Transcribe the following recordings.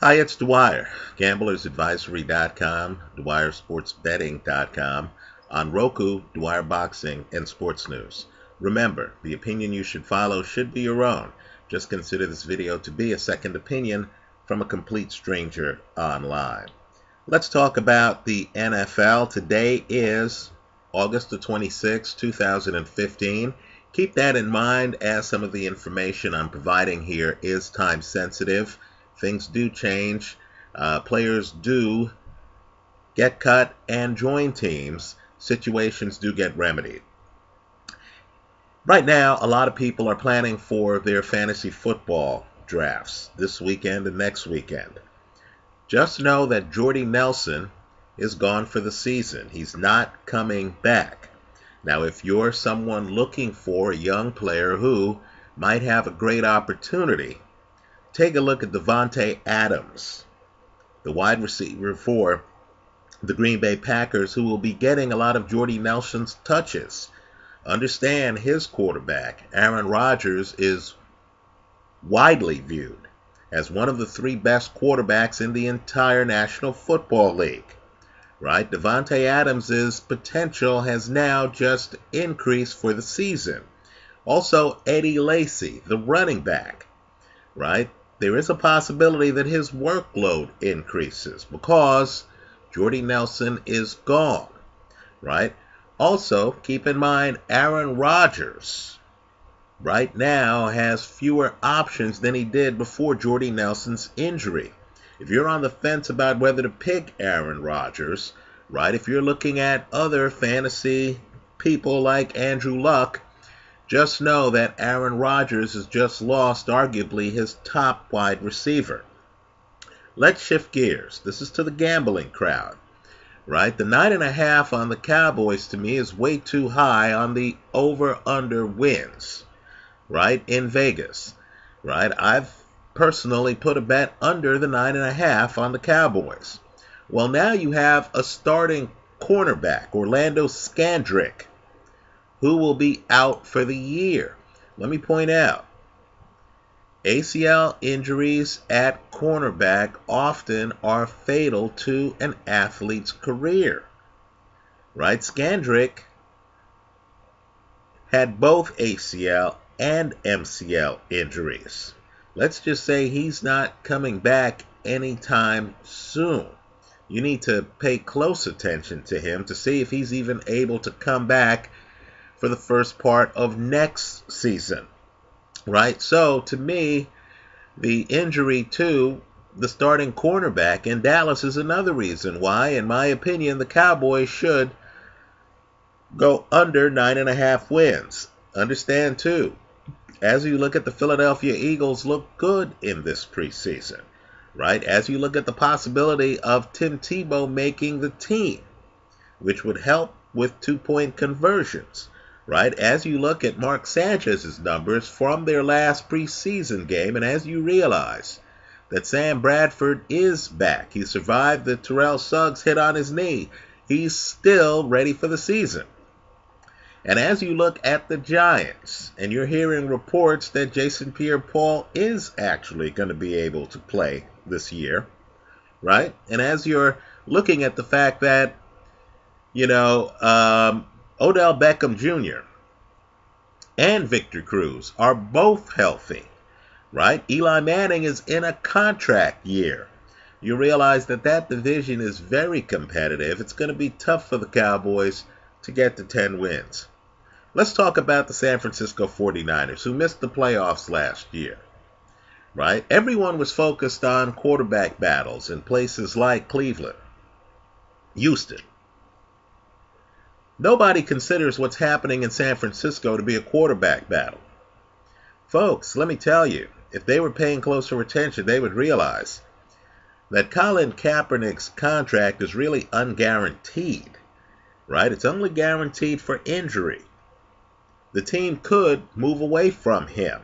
Hi, it's Dwyer, gamblersadvisory.com, dwyersportsbetting.com, on Roku, Dwyer Boxing, and Sports News. Remember, the opinion you should follow should be your own. Just consider this video to be a second opinion from a complete stranger online. Let's talk about the NFL. Today is August the 26th, 2015. Keep that in mind, as some of the information I'm providing here is time sensitive. Things do change. Players do get cut and join teams. Situations do get remedied. Right now, a lot of people are planning for their fantasy football drafts this weekend and next weekend. Just know that Jordy Nelson is gone for the season. He's not coming back. Now, if you're someone looking for a young player who might have a great opportunity, take a look at Davante Adams, the wide receiver for the Green Bay Packers, who will be getting a lot of Jordy Nelson's touches. Understand, his quarterback, Aaron Rodgers, is widely viewed as one of the three best quarterbacks in the entire National Football League. Right? Davante Adams' potential has now just increased for the season. Also, Eddie Lacy, the running back, right? There is a possibility that his workload increases because Jordy Nelson is gone, right? Also, keep in mind, Aaron Rodgers right now has fewer options than he did before Jordy Nelson's injury. If you're on the fence about whether to pick Aaron Rodgers, right, if you're looking at other fantasy people like Andrew Luck, just know that Aaron Rodgers has just lost arguably his top wide receiver. Let's shift gears. This is to the gambling crowd, right? The 9.5 on the Cowboys to me is way too high on the over-under wins, right, in Vegas, right? I've personally put a bet under the 9.5 on the Cowboys. Well, now you have a starting cornerback, Orlando Scandrick, who will be out for the year. Let me point out, ACL injuries at cornerback often are fatal to an athlete's career, right? Scandrick had both ACL and MCL injuries. Let's just say he's not coming back anytime soon. You need to pay close attention to him to see if he's even able to come back for the first part of next season, right? So, to me, the injury to the starting cornerback in Dallas is another reason why, in my opinion, the Cowboys should go under 9.5 wins. Understand, too, as you look at the Philadelphia Eagles look good in this preseason, right? As you look at the possibility of Tim Tebow making the team, which would help with two-point conversions, right? As you look at Mark Sanchez's numbers from their last preseason game, and as you realize that Sam Bradford is back. He survived the Terrell Suggs hit on his knee. He's still ready for the season. And as you look at the Giants, and you're hearing reports that Jason Pierre-Paul is actually going to be able to play this year, right? And as you're looking at the fact that, Odell Beckham Jr. and Victor Cruz are both healthy, right? Eli Manning is in a contract year. You realize that that division is very competitive. It's going to be tough for the Cowboys to get to 10 wins. Let's talk about the San Francisco 49ers, who missed the playoffs last year, right? Everyone was focused on quarterback battles in places like Cleveland, Houston. Nobody considers what's happening in San Francisco to be a quarterback battle. Folks, let me tell you, if they were paying closer attention, they would realize that Colin Kaepernick's contract is really unguaranteed, right? It's only guaranteed for injury. The team could move away from him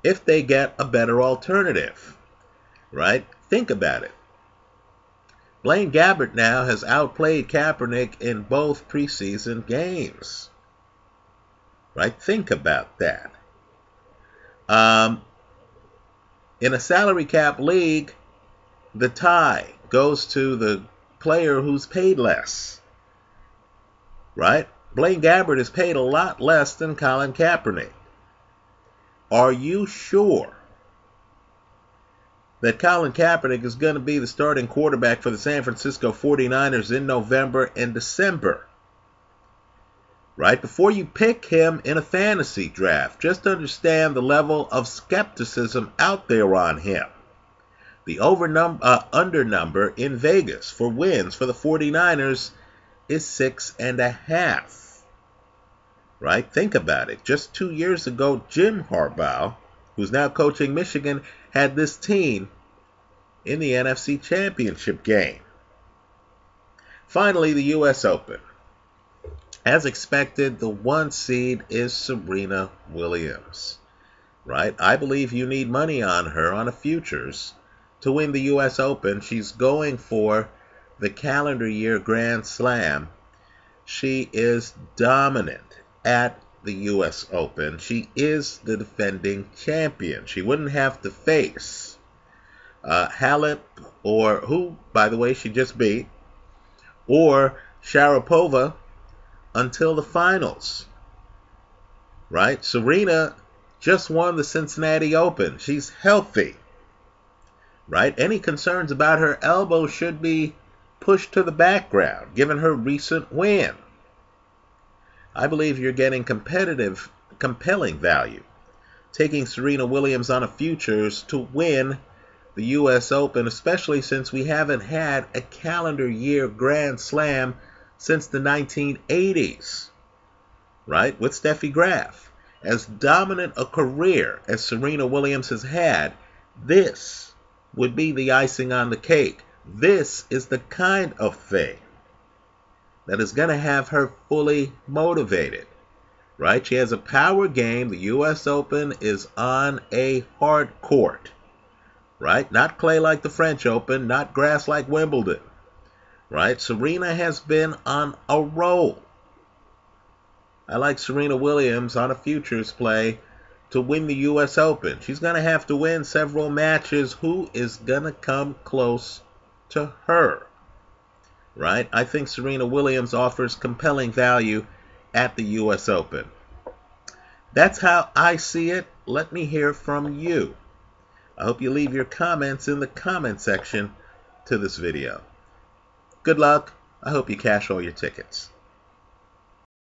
if they get a better alternative, right? Think about it. Blaine Gabbert now has outplayed Kaepernick in both preseason games, right? Think about that. In a salary cap league, the tie goes to the player who's paid less, right? Blaine Gabbert is paid a lot less than Colin Kaepernick. Are you sure that Colin Kaepernick is going to be the starting quarterback for the San Francisco 49ers in November and December? Right? Before you pick him in a fantasy draft, just understand the level of skepticism out there on him. The under number in Vegas for wins for the 49ers is 6.5. Right? Think about it. Just 2 years ago, Jim Harbaugh, who's now coaching Michigan, had this team in the NFC Championship game. Finally, the U.S. Open. As expected, the 1 seed is Serena Williams. Right? I believe you need money on her on a futures to win the U.S. Open. She's going for the calendar year Grand Slam. She is dominant at the U.S. Open. She is the defending champion. She wouldn't have to face Halep, or who, by the way, she just beat, or Sharapova until the finals. Right? Serena just won the Cincinnati Open. She's healthy. Right? Any concerns about her elbow should be pushed to the background, given her recent win. I believe you're getting compelling value, taking Serena Williams on a futures to win the U.S. Open, especially since we haven't had a calendar year Grand Slam since the 1980s, right? With Steffi Graf. As dominant a career as Serena Williams has had, this would be the icing on the cake. This is the kind of thing that is going to have her fully motivated, right? She has a power game. The U.S. Open is on a hard court, right? Not clay like the French Open, not grass like Wimbledon, right? Serena has been on a roll. I like Serena Williams on a futures play to win the U.S. Open. She's going to have to win several matches. Who is going to come close to her? Right? I think Serena Williams offers compelling value at the U.S. Open. That's how I see it. Let me hear from you. I hope you leave your comments in the comment section to this video. Good luck. I hope you cash all your tickets.